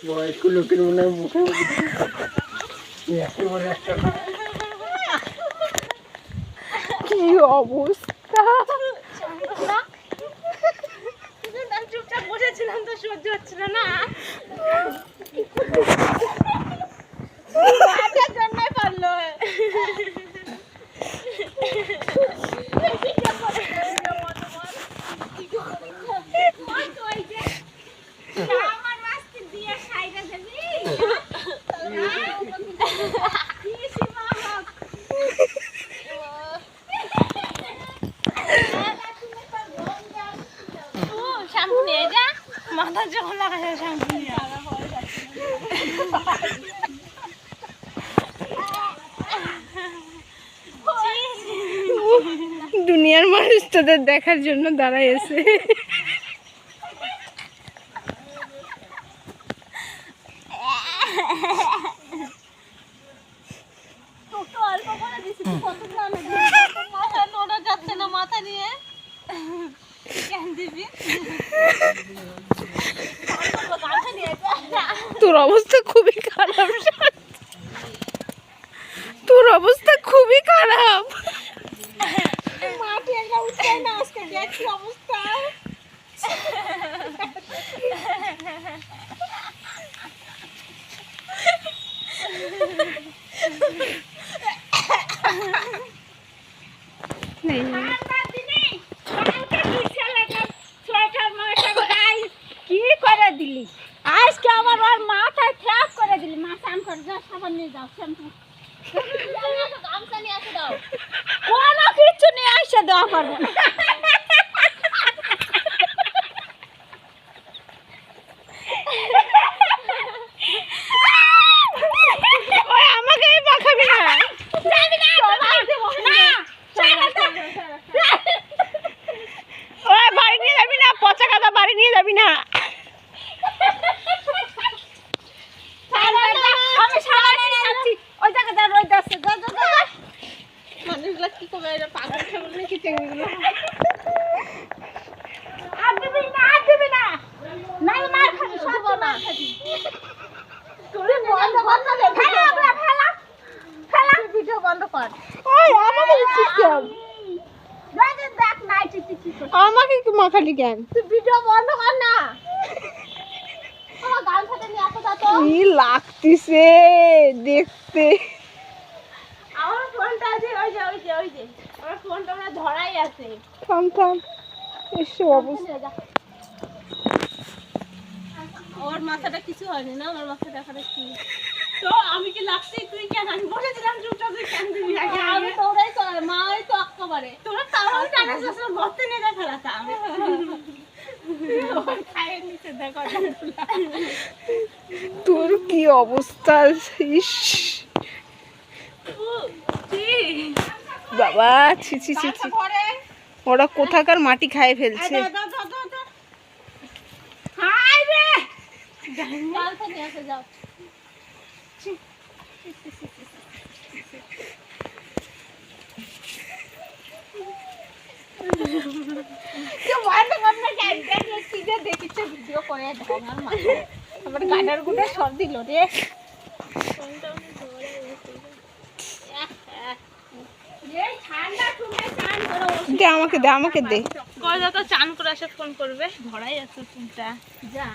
বয়স্ক লোকের মনে হয় মুখে একেবারে একটা কি অবস্থা! চুপচাপ বসেছিলাম তো সহ্য হচ্ছিল না। পারলো শ্যাম্পু নিয়ে যা, মাথা যখন লাগা যায় শ্যাম্পু নিয়ে দুনিয়ার মানুষ তোদের দেখার জন্য দাঁড়ায় এসে। যাচ্ছে না মাথা নিয়ে দিবি। তোর অবস্থা খুবই খারাপ, তোর অবস্থা খুবই খারাপ। মাটি একটা উঠছে না আজকে, দেখছি অবস্থা। কি করে দিলি আজকে আমার ওর মাথায় ট্যাপ করে দিলি। মা স্নান করে যাও, সাবান নিয়ে যাও, শ্যাম্পু গামছা নিয়ে আসে দাও, কোনো কিছু নিয়ে আসে দেওয়া পারবো না। আমাকে পাখাবি না, বাড়ি নিয়ে যাবি না, পচা কাদা বাড়ি নিয়ে যাবি না। মানুষগুলো কি করবে, পাগল ঠাগল নাকি চেঙ্গুলো। ভিডিও বন্ধ কর। আমাকে কি মাখালি কেন? তুই ভিডিও বন্ধ কর না। গান সাথে নিয়ে আসো তো। কি লাগতেছে দেখতে। আমার ফোনটা আছে, ওই যে ওই যে ওই যে আমার ফোনটা আমরা ধরাই আছে। থাম থাম, এসব অবস্থা। ওর মাথাটা কিছু হয়নি না, আমার মাথাটা এখানে কি তো আমি কি লাগছি? তুই কেন? আমি বসেছিলাম চুপচাপ, তুই কেন দিবি আগে? আমি তো ওরাই তো মাই তো আক্কা পারে, তোরা তাও টানা সসরা গর্তে নিয়ে যা ফেলাতা। আমি খাইয়ে নিচে দেখো। তোর কি অবস্থা! ইস বাবা, ছি ছি ছি ছি, ওরা কোথাকার মাটি খায় ফেলছে। হাই রে গালটা নিয়ে আসে যাও। ভিডিও করে আমার গাডার গুলো সব দিল রে। দে আমাকে, দে আমাকে, দে। কয় যত চান করে এসে ফোন করবে, ধরাই আছে ফোনটা। যা